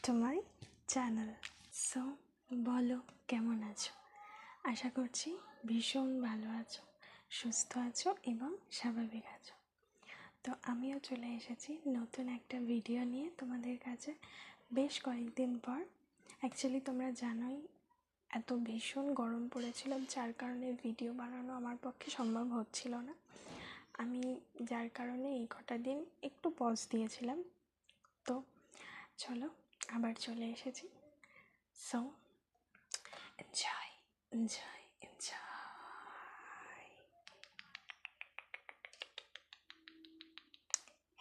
to my channel. So বলো কেমন আছো? আশা করছি ভীষণ ভালো আছো, সুস্থ আছো এবং স্বাভাবিক আছো। তো আমিও চলে এসেছি নতুন একটা ভিডিও নিয়ে তোমাদের কাছে বেশ কয়েকদিন পর। অ্যাকচুয়ালি তোমরা জানোই এত ভীষণ গরম পড়েছিল, যার কারণে ভিডিও বানানো আমার পক্ষে সম্ভব হচ্ছিল না। আমি যার কারণে এই কটা দিন একটু পজ দিয়েছিলাম। তো চলো আবার চলে এসেছি। So enjoy enjoy enjoy.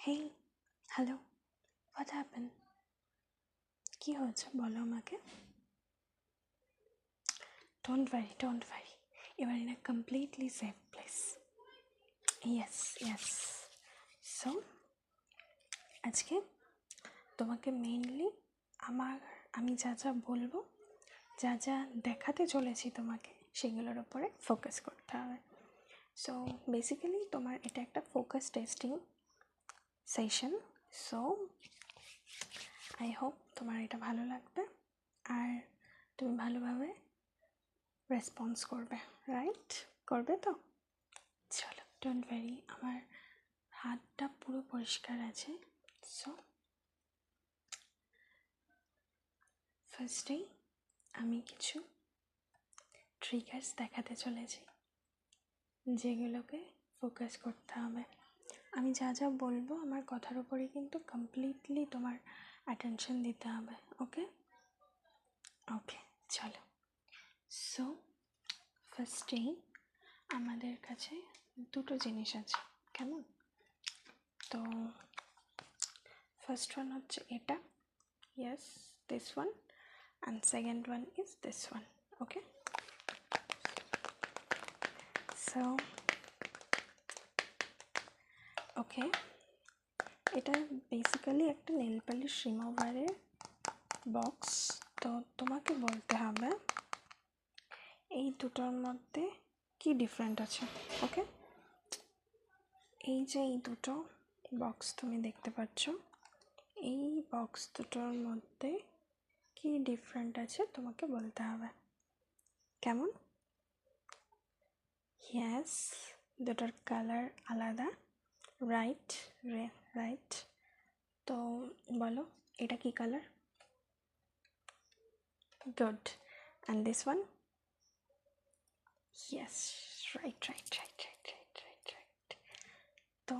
Hey, hello, what happen? কী হয়েছে বলো আমাকে। Don't worry, you are in a completely safe place. Yes. So আজকে তোমাকে মেইনলি আমি যা যা বলবো, যা যা দেখাতে চলেছি তোমাকে, সেগুলোর উপরে ফোকাস করতে হবে। সো বেসিক্যালি তোমার এটা একটা focus testing session. So I hope তোমার এটা ভালো লাগবে আর তুমি ভালোভাবে রেসপন্স করবে, রাইট? করবে তো? চলো, ডোন্ট ওয়ারি, আমার হাতটা পুরো পরিষ্কার আছে। সো ফার্স্টেই আমি কিছু ট্রিগার্স দেখাতে চলেছি, যেগুলোকে ফোকাস করতে হবে। আমি যা যা বলবো আমার কথার উপরেই কিন্তু কমপ্লিটলি তোমার অ্যাটেনশন দিতে হবে। ওকে, চলো। সো ফার্স্টেই আমাদের কাছে দুটো জিনিস আছে, কেমন? তো ফার্স্ট ওয়ান হচ্ছে এটা, yes, this one, and second one is this one. Okay, so okay, এটা বেসিক্যালি একটা নেল পালিশ রিমুভারের বক্স। তো তোমাকে বলতে হবে এই দুটোর মধ্যে কি ডিফারেন্ট আছে। ওকে, এই যে এই দুটো বক্স তুমি দেখতে পাচ্ছ, এই বক্স দুটোর মধ্যে কি ডিফারেন্ট আছে তোমাকে বলতে হবে, কেমন? ইয়েস, দুটোর কালার আলাদা, রাইট। তো বলো এটা কি colour? Good, and this one? Yes, right. তো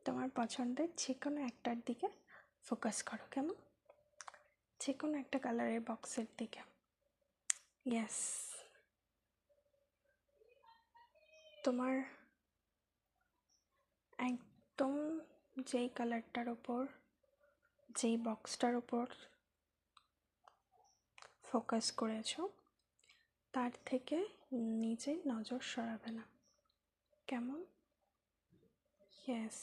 তোমার পছন্দের যে কোনো একটার দিকে ফোকাস করো, কেমন? যে কোনো একটা কালারের বক্সের দিকে। ইয়েস, তোমার একদম যেই কালারটার ওপর, যেই বক্সটার ওপর ফোকাস করেছো তার থেকে নিচে নজর সরাবে না, কেমন? ইয়েস,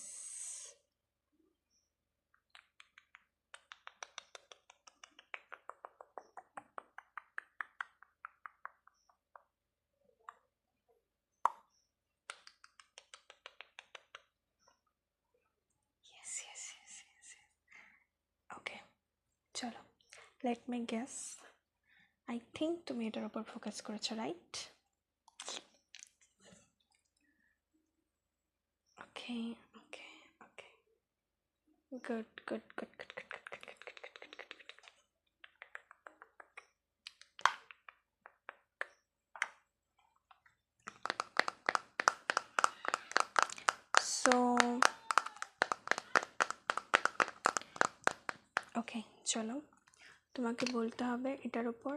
ওকে, চলো, let me guess. I think তুমি এটার ওপর ফোকাস করেছো, রাইট? ওকে, গুড। সো ওকে, চলো, তোমাকে বলতে হবে এটার উপর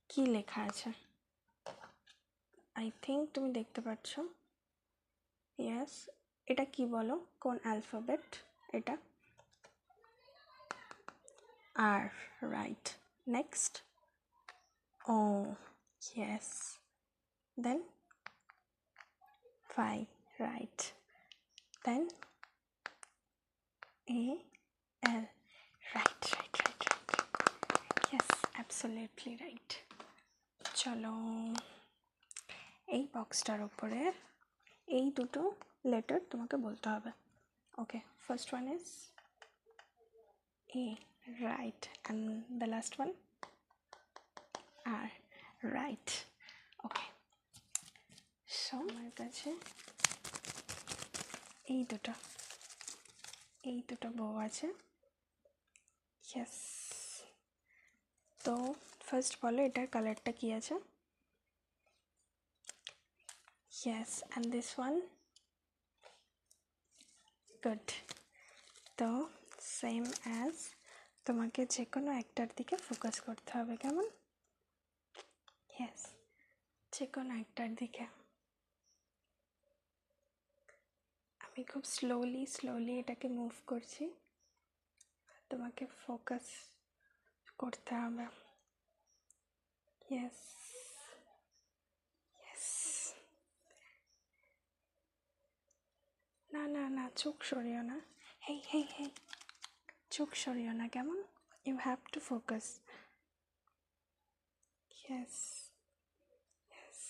কি লেখা আছে। আই থিঙ্ক তুমি দেখতে পাচ্ছ। ইয়েস, এটা কি বলো, কোন অ্যালফাবেট এটা? আর, রাইট। নেক্সট, ও, ইয়েস, দেন ফাই, রাইট, দেন এ এল, রাইট, ইয়েস, অ্যাবসলিউটলি রাইট। চলো, এই বক্সটার উপরে এই দুটো লেটার তোমাকে বলতে হবে। Okay, first one is A, right, and the last one R, right. Okay, so আমার কাছে এই দুটো বউ আছে। ইয়েস, তো ফার্স্ট বলো এটার কালারটা কি আছে? Yes, and this one, good. তো সেম অ্যাজ, তোমাকে যে কোনো একটার দিকে ফোকাস করতে হবে, কেমন? ইয়েস, যে কোনো একটার দিকে। আমি খুব স্লোলি এটাকে মুভ করছি, তোমাকে ফোকাস করতে হবে। ইয়েস ইয়েস, না না না, চোখ সরিও না, হেই হেই হেই, চোখ সরিও না, কেমন? You have to focus. Yes yes,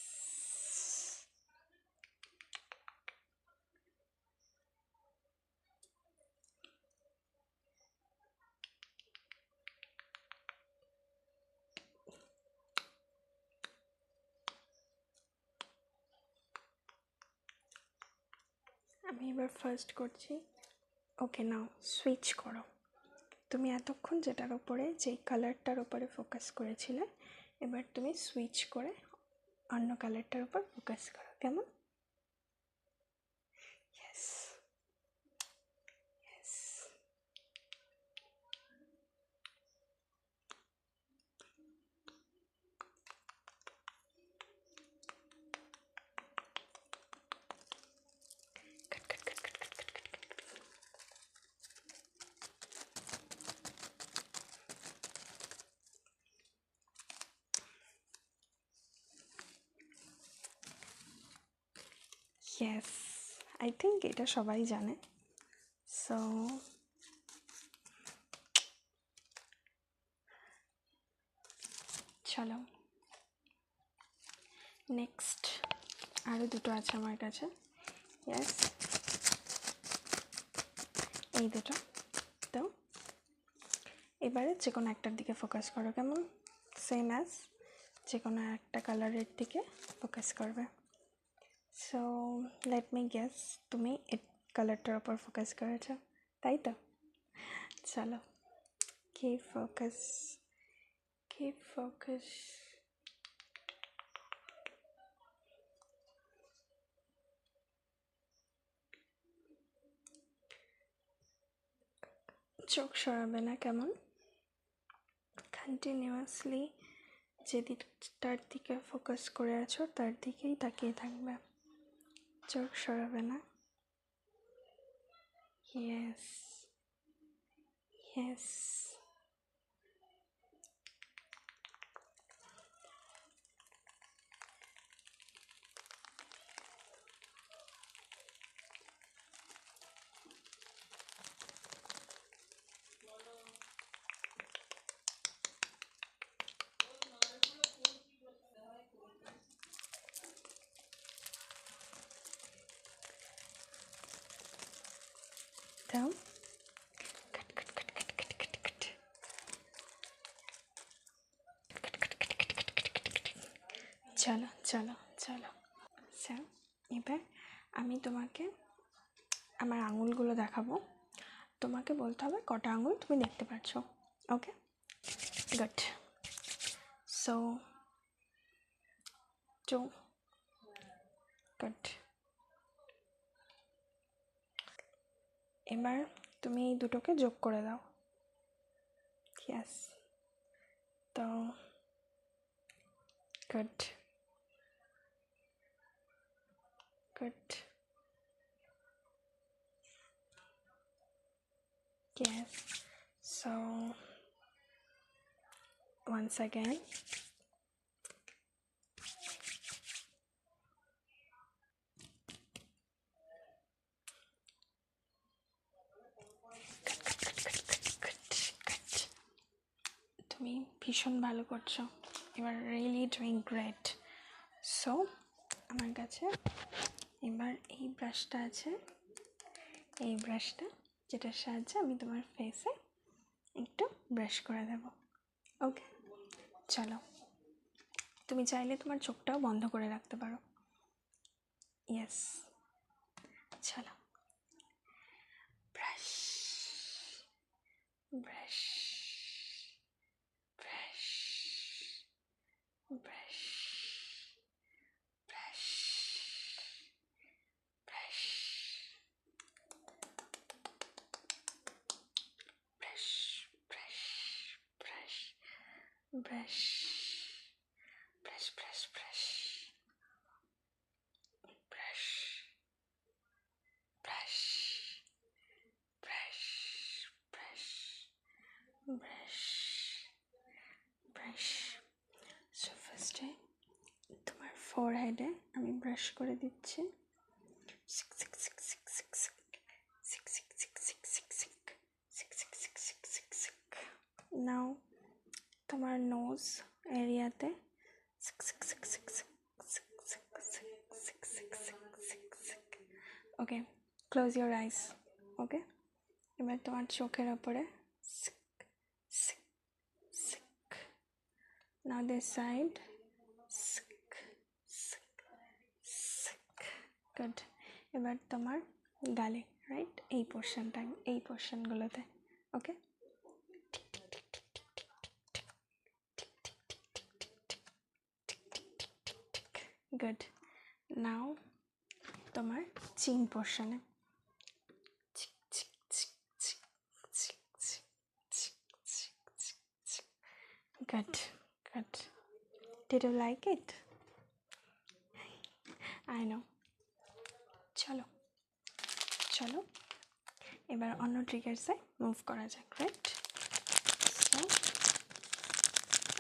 আমি এবার ফার্স্ট করছি। ওকে, নাও সুইচ করো। তুমি এতক্ষণ যেটার ওপরে, যেই কালারটার ওপরে ফোকাস করেছিলে, এবার তুমি সুইচ করে অন্য কালারটার উপর ফোকাস করো, কেমন? Yes yes, yes, I think এটা সবাই জানে। সো চলো নেক্সট, আরও দুটো আছে আমার কাছে। ইয়েস, এই দুটো। তো এবারে যে কোনো একটার দিকে ফোকাস করো, কেমন? সেম অ্যাজ, যে কোনো একটা কালারের দিকে ফোকাস করবে। সো লেট মি গেস, তুমি এই কালারটার ওপর ফোকাস করেছো, তাই তো? চলো, keep focus, keep focus. চোখ সরাবে না, কেমন? কন্টিনিউয়াসলি যে দিকটার দিকে ফোকাস করে আছো তার দিকেই তাকিয়ে থাকবে, চোখ সরাবে না। ইয়েস ইয়েস, দাও। চলো চলো চলো, স্যার এবার আমি তোমাকে আমার আঙুলগুলো দেখাবো, তোমাকে বলতে হবে কটা আঙুল তুমি দেখতে পাচ্ছ। ওকে, গুড। So 2, good. এবার তুমি এই দুটোকে যোগ করে দাও। ইয়েস, তো good good, yes, so once again, তুমি ভীষণ ভালো করছো, এবার রিয়েলি ডুইং গ্রেট। সো আমার কাছে এবার এই ব্রাশটা আছে, এই ব্রাশটা যেটার সাহায্যে আমি তোমার ফেসে একটু ব্রাশ করে দেব। ওকে, চলো, তুমি চাইলে তোমার চোখটাও বন্ধ করে রাখতে পারো। ইয়েস, চলো, brush brush brush brush brush brush brush, brush, brush, brush, brush, brush, brush, brush, brush, brush, brush, brush, brush. So first তোমার ফোরহেডে আমি ব্রাশ করে দিচ্ছি। নাও তোমার নোজ এরিয়াতে ওকে, ক্লোজ ইউর আইস। ওকে, এবার তোমার চোখের ওপরে নাও দিস সাইড গুড। এবার তোমার গালে, রাইট, এই পোর্শনটা, এই পোর্শনগুলোতে। ওকে, গুড। নাও তোমার চিন পোর্শনে। Good good. Did you like it? I know. চলো চলো, এবার অন্য ট্রিগার্সে মুভ করা যাক, রাইট? সো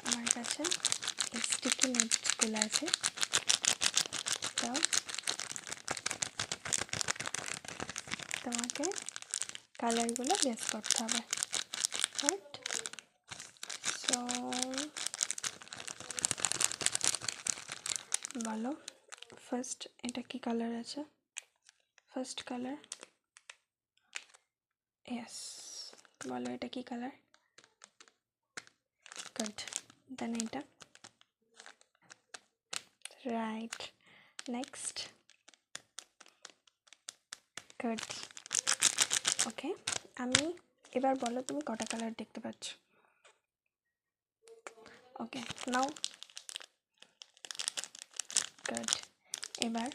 আমার কাছে এই স্টিকি নোটসগুলো আছে, তো তোমাকে কালারগুলো গেস করতে হবে, রাইট? সো বলো, ফার্স্ট এটা কি কালার আছে? First colour, yes. বলো এটা কি কালার? গুড। দেন এটা, রাইট। Next, good. ওকে, আমি এবার বলো তুমি কটা কালার দেখতে পাচ্ছ? Okay, now, good. এবার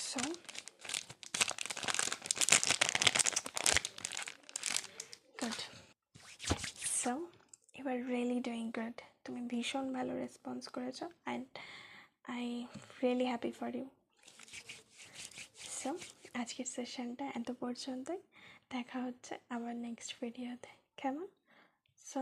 সো গুড। সো এবার রিয়েলি ডুইং গুড, তুমি ভীষণ ভালো রেসপন্স করেছো and I really happy for you. So আজকের সেশনটা এত পর্যন্তই, দেখা হচ্ছে আবার নেক্সট ভিডিওতে, কেমন? সো